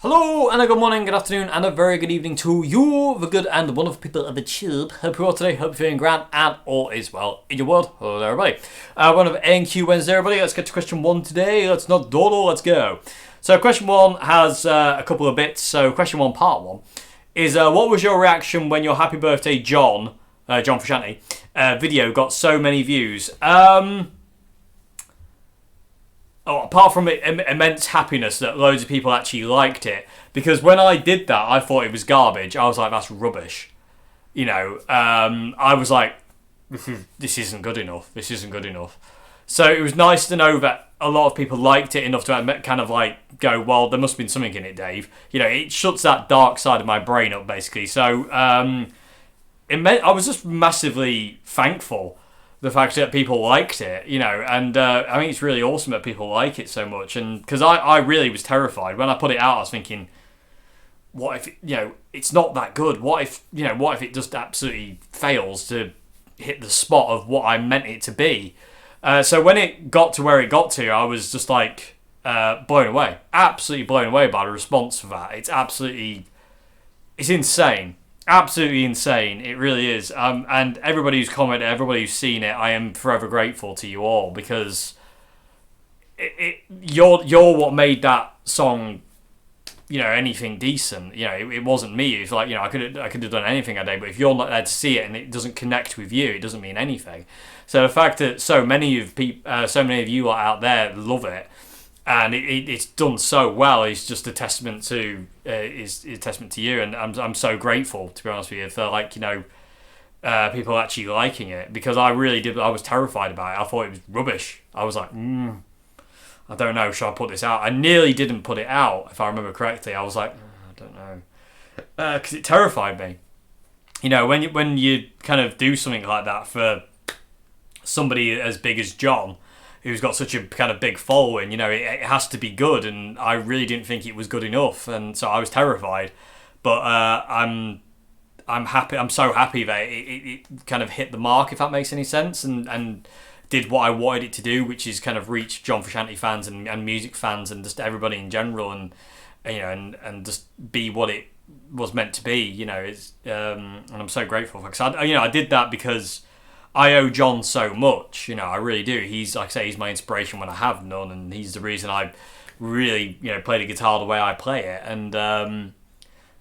Hello, and a good morning, good afternoon, and a very good evening to you, the good and wonderful people of the tube. Hope you're all today, hope you're feeling grand, and all is well in your world. Hello there, everybody. One of A&Q Wednesday, everybody. Let's get to question one today. Let's not dawdle, let's go. So question one has a couple of bits. So question one, part one, is what was your reaction when your Happy Birthday John Frusciante video got so many views? Apart from immense happiness that loads of people actually liked it, because when I did that, I thought it was garbage. I was like, that's rubbish. You know, I was like, this isn't good enough. This isn't good enough. So it was nice to know that a lot of people liked it enough to kind of like go, well, there must have been something in it, Dave. You know, it shuts that dark side of my brain up, basically. So I was just massively thankful the fact that people liked it, you know, and I think it's really awesome that people like it so much. And because I really was terrified when I put it out, I was thinking, what if it's not that good? What if it just absolutely fails to hit the spot of what I meant it to be? So when it got to where it got to, I was just like blown away, absolutely blown away by the response for that. It's insane. Absolutely insane. It really is. And everybody who's commented, everybody who's seen it, I am forever grateful to you all, because you're what made that song, anything decent. It wasn't me. It's like, I could have done anything that day, but if you're not there to see it and it doesn't connect with you, it doesn't mean anything. So the fact that so many of you out there love it, and it's done so well, is just a testament to you, and I'm so grateful, to be honest with you, for people actually liking it, because I really did. I was terrified about it. I thought it was rubbish. I was like, I don't know, should I put this out? I nearly didn't put it out, if I remember correctly. I was like, I don't know, because it terrified me. When you kind of do something like that for somebody as big as John, who's got such a kind of big following, it has to be good, and I really didn't think it was good enough, and so I was terrified. But I'm happy. I'm so happy that it kind of hit the mark, if that makes any sense, and did what I wanted it to do, which is kind of reach John Frusciante fans and music fans and just everybody in general, and and just be what it was meant to be. And I'm so grateful for, because I did that because I owe John so much, I really do. He's, like I say, he's my inspiration when I have none, and he's the reason I really, play the guitar the way I play it. And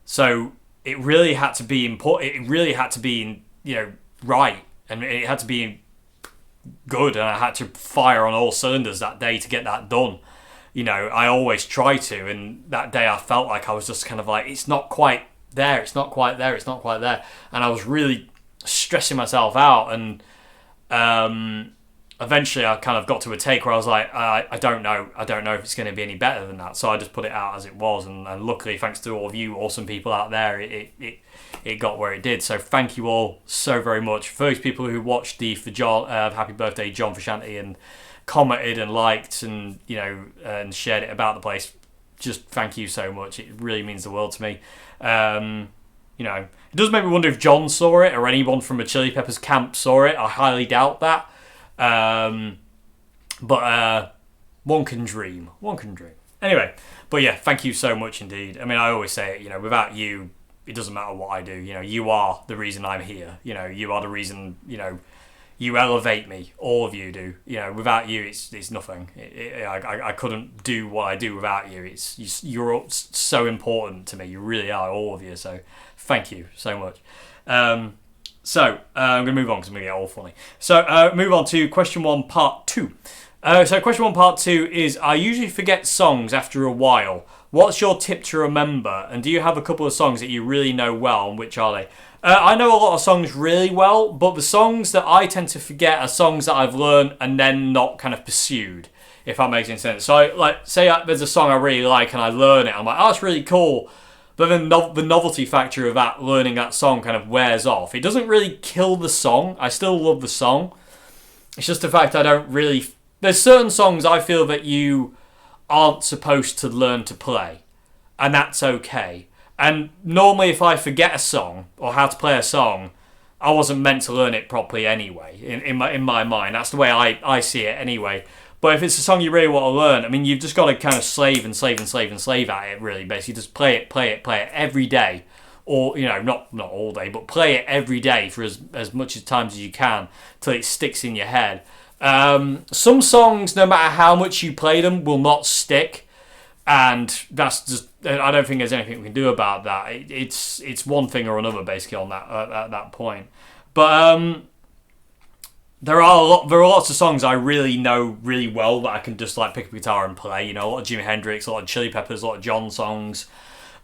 so it really had to be important. It really had to be, right, and it had to be good, and I had to fire on all cylinders that day to get that done. I always try to, and that day I felt like I was just kind of like, it's not quite there, it's not quite there, it's not quite there, and I was really stressing myself out, and eventually I kind of got to a take where I was like, I don't know if it's going to be any better than that, so I just put it out as it was, and luckily, thanks to all of you awesome people out there, it got where it did. So thank you all so very much. For those people who watched the Happy Birthday John Frusciante and commented and liked and and shared it about the place, just thank you so much. It really means the world to me. It does make me wonder if John saw it, or anyone from a Chili Peppers camp saw it. I highly doubt that. But one can dream. One can dream. Anyway, but yeah, thank you so much indeed. I mean, I always say it, without you, it doesn't matter what I do. You are the reason I'm here. You are the reason, you elevate me. All of you do. Without you, it's nothing. I couldn't do what I do without you. You're so important to me. You really are, all of you. So thank you so much. So I'm going to move on, because I'm going to get all funny. So move on to question one, part two. So question one, part two is, I usually forget songs after a while. What's your tip to remember? And do you have a couple of songs that you really know well, and which are they? I know a lot of songs really well, but the songs that I tend to forget are songs that I've learned and then not kind of pursued, if that makes any sense. So, say there's a song I really like and I learn it, I'm like, oh, that's really cool. But then the novelty factor of that, learning that song, kind of wears off. It doesn't really kill the song. I still love the song. It's just the fact I don't really... There's certain songs I feel that you aren't supposed to learn to play, and that's okay. And normally if I forget a song or how to play a song, I wasn't meant to learn it properly anyway, in my mind. That's the way I see it anyway. But if it's a song you really want to learn, I mean, you've just got to kind of slave and slave and slave and slave at it, really, basically. Just play it every day. Or, not all day, but play it every day for as much times as you can till it sticks in your head. Some songs, no matter how much you play them, will not stick. And that's just, I don't think there's anything we can do about that. It's one thing or another, basically, on that at that point. But there are lots of songs I really know really well that I can just like pick up a guitar and play. A lot of Jimi Hendrix, a lot of Chili Peppers, a lot of John songs.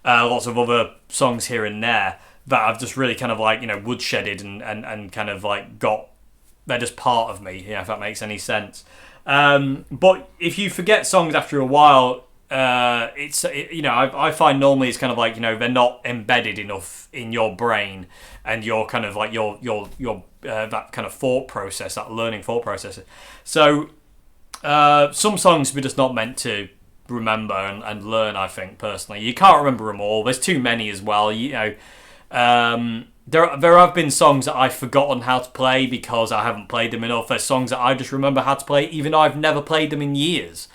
Lots of other songs here and there that I've just really kind of like, woodshedded and kind of like they're just part of me, if that makes any sense. But if you forget songs after a while, I find normally it's kind of like, they're not embedded enough in your brain and your kind of like your that kind of thought process, that learning thought process. So some songs we're just not meant to remember and learn. I think personally, you can't remember them all. There's too many as well. There have been songs that I've forgotten how to play because I haven't played them enough. There's songs that I just remember how to play even though I've never played them in years.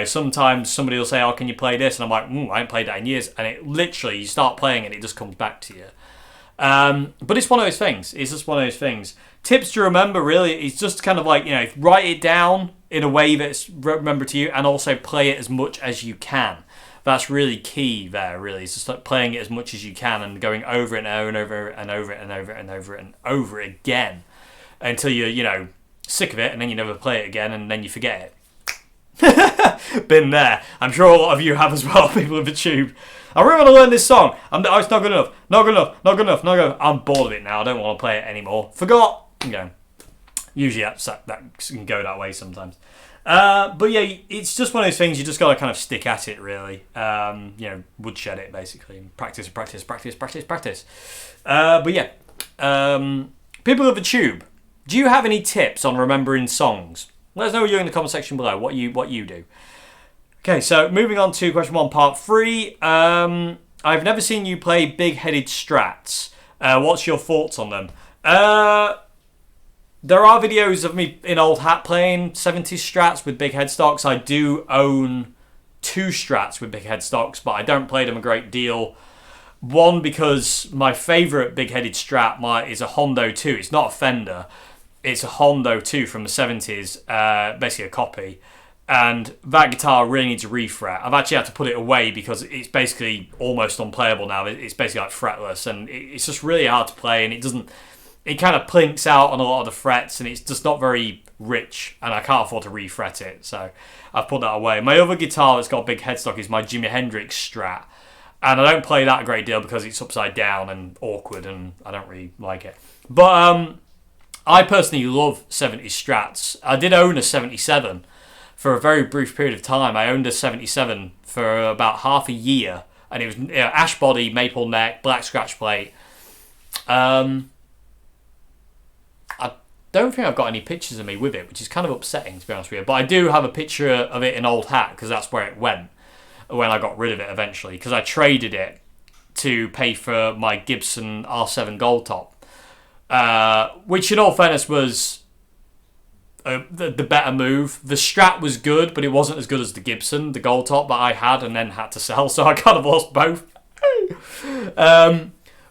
Sometimes somebody will say, "Oh, can you play this?" And I'm like, "I ain't played that in years." And it literally, you start playing and it just comes back to you. But it's one of those things. It's just one of those things. Tips to remember, really, it's just kind of like, write it down in a way that's remembered to you, and also play it as much as you can. That's really key there, really. It's just like playing it as much as you can and going over it and over and over and over and over and over and over again until you're, sick of it, and then you never play it again, and then you forget it. Been there. I'm sure a lot of you have as well, people of the tube. I really want to learn this song. It's not good enough. Not good enough. Not good enough. Not good enough. I'm bored of it now. I don't want to play it anymore. Forgot. Usually that can go that way sometimes. But yeah, it's just one of those things. You just got to kind of stick at it, really. Woodshed it basically. Practice. But yeah, people of the tube. Do you have any tips on remembering songs? Let us know in the comment section below what you do. Okay, so moving on to question 1, part 3. I've never seen you play big-headed strats. What's your thoughts on them? There are videos of me in old hat playing 70s strats with big headstocks. I do own 2 strats with big headstocks, but I don't play them a great deal. One, because my favourite big-headed strat is a Hondo 2. It's not a Fender. It's a Hondo 2 from the 70s, basically a copy. And that guitar really needs a refret. I've actually had to put it away because it's basically almost unplayable now. It's basically like fretless, and it's just really hard to play, and it kind of plinks out on a lot of the frets, and it's just not very rich, and I can't afford to refret it, so I've put that away. My other guitar that's got a big headstock is my Jimi Hendrix Strat, and I don't play that a great deal because it's upside down and awkward, and I don't really like it. But I personally love 70s Strats. I did own a 77 for a very brief period of time. I owned a 77 for about half a year, and it was ash body, maple neck, black scratch plate. I don't think I've got any pictures of me with it, which is kind of upsetting, to be honest with you. But I do have a picture of it in old hat, because that's where it went when I got rid of it eventually, because I traded it to pay for my Gibson R7 Gold Top, which in all fairness was the better move. The Strat was good, but it wasn't as good as the Gibson, the Gold Top that I had and then had to sell, so I kind of lost both.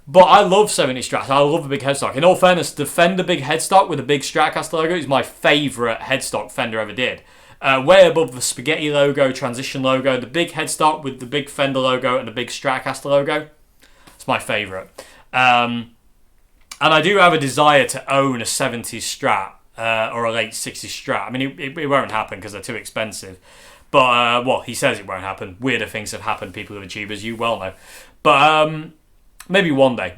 But I love 70 Strats. I love the big headstock. In all fairness, the Fender big headstock with the big Stratocaster logo is my favourite headstock Fender ever did. Way above the Spaghetti logo, Transition logo, the big headstock with the big Fender logo and the big Stratocaster logo. It's my favourite. And I do have a desire to own a 70s Strat. Or a late 60s Strat. I mean, it won't happen because they're too expensive. But, well, he says it won't happen. Weirder things have happened, people who are tubers, you well know. But, maybe one day.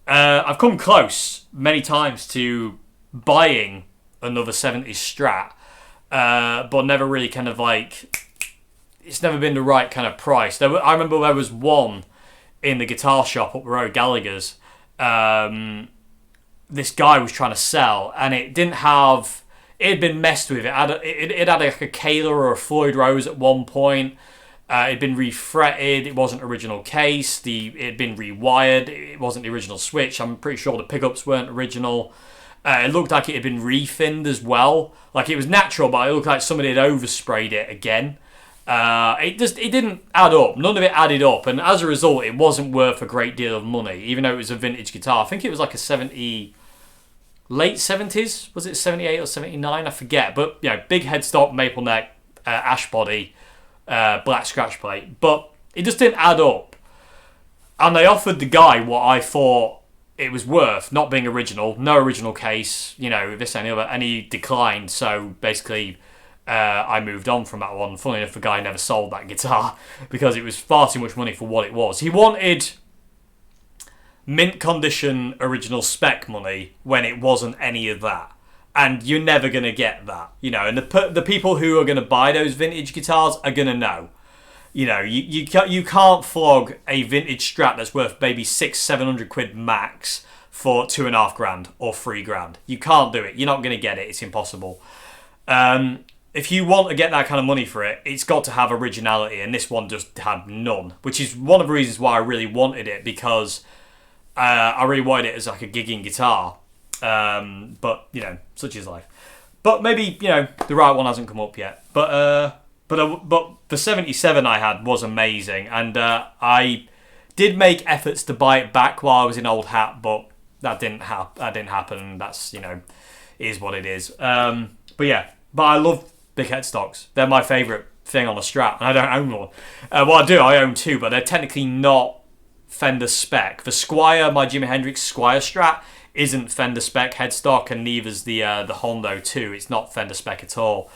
I've come close many times to buying another 70s Strat. But never really kind of like... It's never been the right kind of price. I remember there was one in the guitar shop up the road, Gallagher's. This guy was trying to sell, and it didn't have... It had been messed with. It had like a Kayla or a Floyd Rose at one point. It had been refretted. It wasn't original case. It had been rewired. It wasn't the original switch. I'm pretty sure the pickups weren't original. It looked like it had been refinned as well. Like, it was natural, but it looked like somebody had oversprayed it again. It didn't add up. None of it added up, and as a result, it wasn't worth a great deal of money, even though it was a vintage guitar. I think it was like a late 70s. Was it 78 or 79? I forget. But, big headstock, maple neck, ash body, black scratch plate. But it just didn't add up. And they offered the guy what I thought it was worth, not being original, no original case, this and the other, and he declined. So basically, I moved on from that one. Funnily enough, the guy never sold that guitar because it was far too much money for what it was. He wanted mint condition original spec money when it wasn't any of that. And you're never going to get that, and the people who are going to buy those vintage guitars are going to know. You can't flog a vintage Strat that's worth maybe £600-700 max for $2,500 or $3,000. You can't do it. You're not going to get it. It's impossible. If you want to get that kind of money for it, it's got to have originality, and this one just had none, which is one of the reasons why I really wanted it, because I really wanted it as like a gigging guitar. But such is life. But maybe the right one hasn't come up yet. But the 77 I had was amazing, and I did make efforts to buy it back while I was in Old Hat, but that didn't happen. That's is what it is. But I love big headstocks. They're my favourite thing on a Strat, and I don't own one. Well, I do. I own two, but they're technically not Fender spec. The Squier, my Jimi Hendrix Squier Strat, isn't Fender spec headstock, and neither's the Hondo 2. It's not Fender spec at all.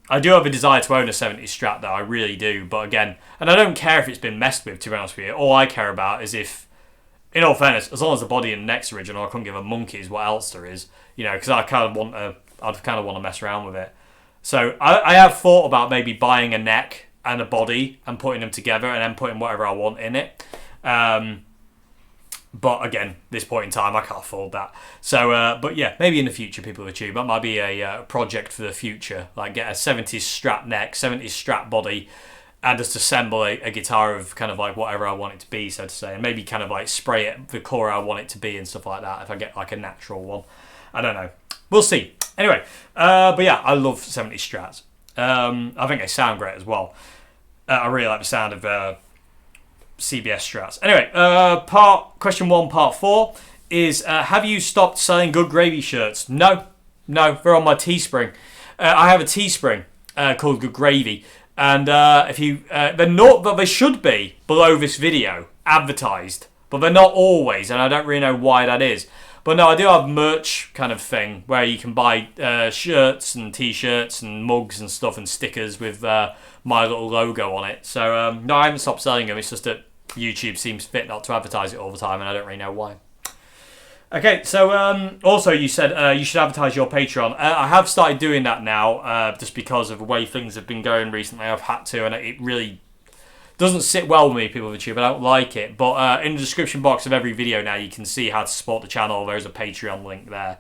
I do have a desire to own a 70s Strat, though. I really do. But again, and I don't care if it's been messed with, to be honest with you. All I care about is if, in all fairness, as long as the body and neck's original, I couldn't give a monkey's what else there is. Because I'd kind of want to mess around with it. So I have thought about maybe buying a neck and a body and putting them together and then putting whatever I want in it. But again, this point in time, I can't afford that. So, maybe in the future, people will tube. That might be a project for the future. Like, get a 70s Strat neck, 70s Strat body, and just assemble a guitar of kind of like whatever I want it to be, so to say. And maybe kind of like spray it the colour I want it to be and stuff like that if I get like a natural one. I don't know. We'll see. Anyway, I love 70s Strats. I think they sound great as well. I really like the sound of CBS Strats. Anyway, question 1, part 4 is, have you stopped selling Good Gravy shirts? No, they're on my Teespring. I have a Teespring called Good Gravy, and they're not, but they should be below this video advertised, but they're not always, and I don't really know why that is. But no, I do have merch kind of thing where you can buy shirts and t-shirts and mugs and stuff and stickers with my little logo on it. So no, I haven't stopped selling them. It's just that YouTube seems fit not to advertise it all the time, and I don't really know why. Okay, so also you said you should advertise your Patreon. I have started doing that now, just because of the way things have been going recently. I've had to, and it really doesn't sit well with me, people with YouTube. I don't like it. But in the description box of every video now, you can see how to support the channel. There's a Patreon link there.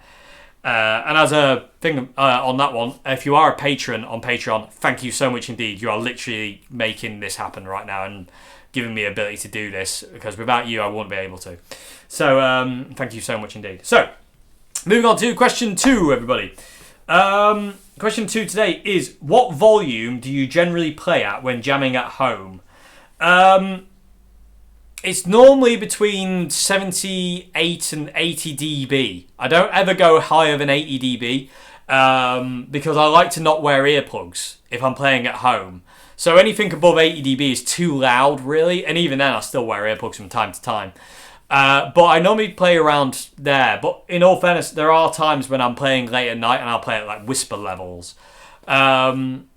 And as a thing on that one, if you are a patron on Patreon, thank you so much indeed. You are literally making this happen right now and giving me the ability to do this, because without you, I wouldn't be able to. So thank you so much indeed. So moving on to question 2, everybody. Question 2 today is, what volume do you generally play at when jamming at home? It's normally between 78 and 80 dB. I don't ever go higher than 80 dB because I like to not wear earplugs if I'm playing at home. So anything above 80 dB is too loud, really, and even then I still wear earplugs from time to time. But I normally play around there. But in all fairness, there are times when I'm playing late at night and I'll play at like whisper levels.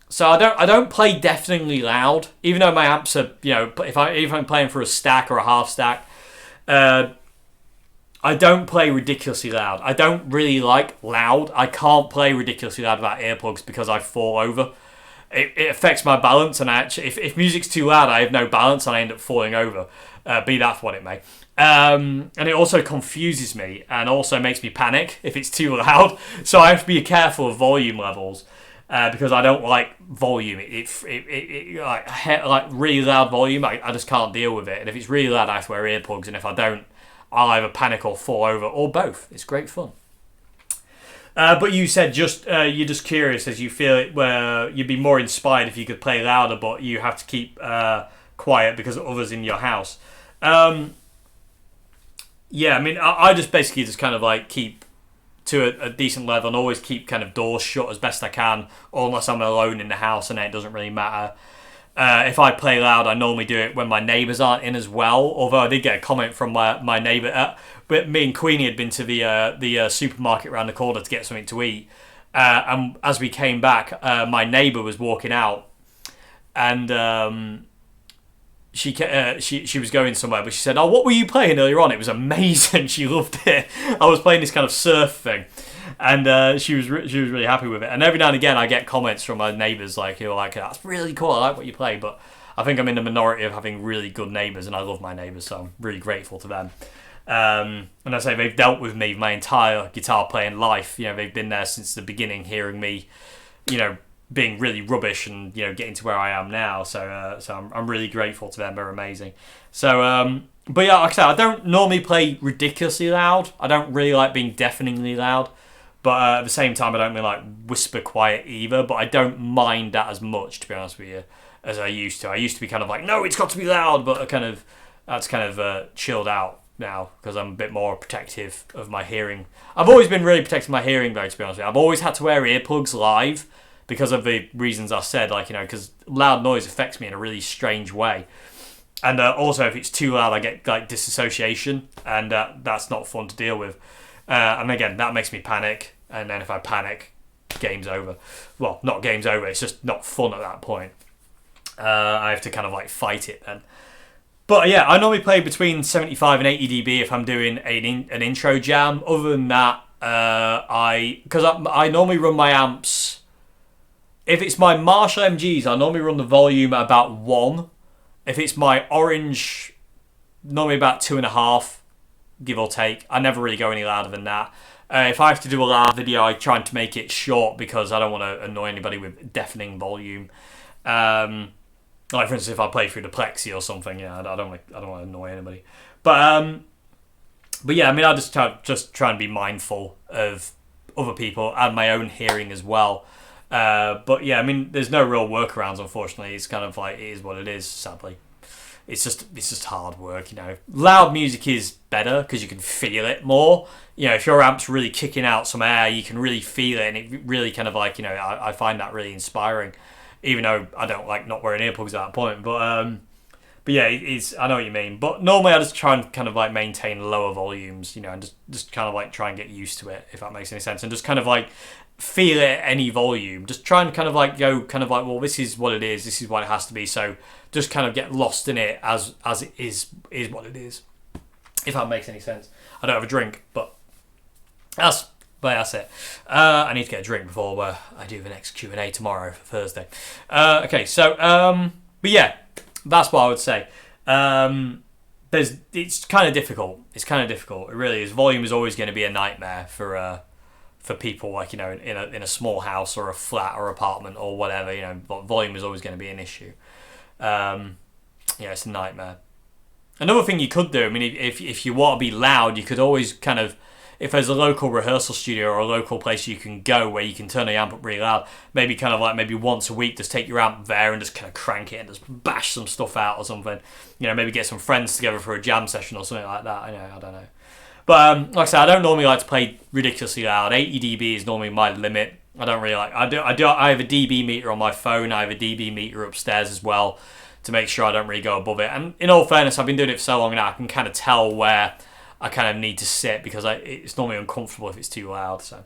So I don't play deafeningly loud, even though my amps are, if I'm playing for a stack or a half stack, I don't play ridiculously loud. I don't really like loud. I can't play ridiculously loud without earplugs because I fall over. It affects my balance, and if music's too loud, I have no balance and I end up falling over, be that for what it may. And it also confuses me and also makes me panic if it's too loud. So I have to be careful of volume levels. Because I don't like volume. Like really loud volume, I just can't deal with it. And if it's really loud, I have to wear earplugs. And if I don't, I'll either panic or fall over, or both. It's great fun. But you said you're just curious as you feel it, where you'd be more inspired if you could play louder, but you have to keep quiet because of others in your house. Yeah, I mean, I just basically just kind of like keep to a decent level and always keep kind of doors shut as best I can, or unless I'm alone in the house, and then it doesn't really matter. If I play loud, I normally do it when my neighbours aren't in as well. Although I did get a comment from my neighbour. But me and Queenie had been to the supermarket around the corner to get something to eat. And as we came back, my neighbour was walking out, and she was going somewhere. But she said, "Oh, what were you playing earlier on? It was amazing." She loved it. I was playing this kind of surf thing. And she was really happy with it. And every now and again, I get comments from my neighbours who are like, "That's really cool. I like what you play." But I think I'm in the minority of having really good neighbours, and I love my neighbours, so I'm really grateful to them. And I say they've dealt with me my entire guitar playing life. They've been there since the beginning, hearing me, being really rubbish, and getting to where I am now. So I'm really grateful to them. They're amazing. So. But yeah, like I said, I don't normally play ridiculously loud. I don't really like being deafeningly loud. But at the same time, I don't really like whisper quiet either. But I don't mind that as much, to be honest with you, as I used to. I used to be kind of like, no, it's got to be loud. But that's kind of chilled out now because I'm a bit more protective of my hearing. I've always been really protective of my hearing, though, to be honest with you. I've always had to wear earplugs live because of the reasons I said, because loud noise affects me in a really strange way. And also, if it's too loud, I get like disassociation, and that's not fun to deal with. And again, that makes me panic. And then if I panic, game's over. Well, not game's over. It's just not fun at that point. I have to kind of like fight it then. But yeah, I normally play between 75 and 80 dB if I'm doing an intro jam. Other than that, I normally run my amps. If it's my Marshall MGs, I normally run the volume at about 1. If it's my Orange, normally about 2.5, give or take. I never really go any louder than that. If I have to do a loud video, I try to make it short because I don't want to annoy anybody with deafening volume. Like for instance, if I play through the Plexi or something, I don't want to annoy anybody. But yeah, I mean, I just try and be mindful of other people and my own hearing as well. But yeah, I mean, there's no real workarounds, unfortunately. It's kind of like, it is what it is, sadly. It's just hard work, Loud music is better because you can feel it more. If your amp's really kicking out some air, you can really feel it, and it really kind of like, I find that really inspiring, even though I don't like not wearing earplugs at that point. But yeah, I know what you mean. But normally I just try and kind of like maintain lower volumes, and just kind of like try and get used to it, if that makes any sense, and just kind of like feel it at any volume. Just try and kind of like go kind of like, well, this is what it is. This is what it has to be. So just kind of get lost in it as it is what it is. If that makes any sense. I don't have a drink, but that's it. I need to get a drink before I do the next Q&A tomorrow for Thursday. Okay, so but yeah, that's what I would say. It's kind of difficult. It's kind of difficult. It really is. Volume is always going to be a nightmare for people, like, in a small house or a flat or apartment or whatever. Volume is always going to be an issue. It's a nightmare. Another thing you could do, I mean, if you want to be loud, you could always kind of, if there's a local rehearsal studio or a local place you can go where you can turn the amp up really loud, maybe once a week, just take your amp there and just kind of crank it and just bash some stuff out or something. Maybe get some friends together for a jam session or something like that. I don't know. But like I said, I don't normally like to play ridiculously loud. 80 dB is normally my limit. I don't really like. I have a dB meter on my phone. I have a dB meter upstairs as well to make sure I don't really go above it. And in all fairness, I've been doing it for so long now, I can kind of tell where I kind of need to sit because it's normally uncomfortable if it's too loud. So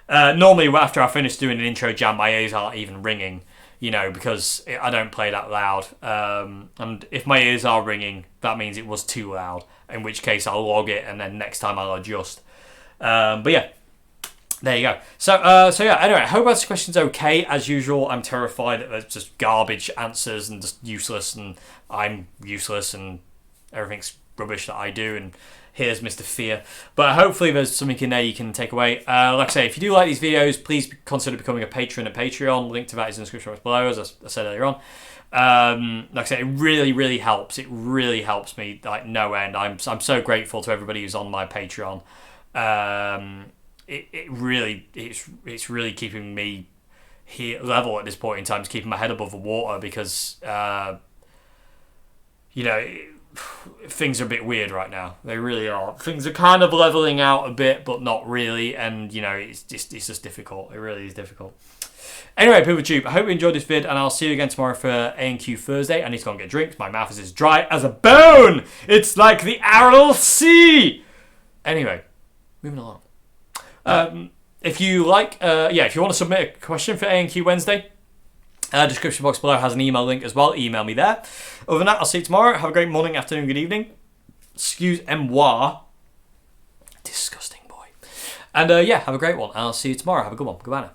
normally after I finish doing an intro jam, my ears aren't even ringing, because I don't play that loud. And if my ears are ringing, that means it was too loud, in which case I'll log it and then next time I'll adjust. But yeah, there you go. So yeah, anyway, I hope this question's okay. As usual, I'm terrified that there's just garbage answers and just useless, and I'm useless and everything's rubbish that I do, and here's Mr. Fear. But hopefully there's something in there you can take away. Like I say, if you do like these videos, please consider becoming a patron at Patreon. Link to that is in the description box below, as I said earlier on. Like I say, it really, really helps. It really helps me like no end. I'm so grateful to everybody who's on my Patreon. it's really keeping me here level at this point in time. It's keeping my head above the water because things are a bit weird right now. They really are. Things are kind of leveling out a bit, but not really. And it's just difficult. It really is difficult. Anyway, PeopleTube, I hope you enjoyed this vid, and I'll see you again tomorrow for A&Q Thursday. I need to go and get drinks. My mouth is as dry as a bone. It's like the Aral Sea. Anyway, moving along. If you like, if you want to submit a question for A&Q Wednesday, description box below has an email link as well. Email me there. Other than that, I'll see you tomorrow. Have a great morning, afternoon, good evening. Excuse-moi. Disgusting boy. And have a great one. I'll see you tomorrow. Have a good one. Goodbye now.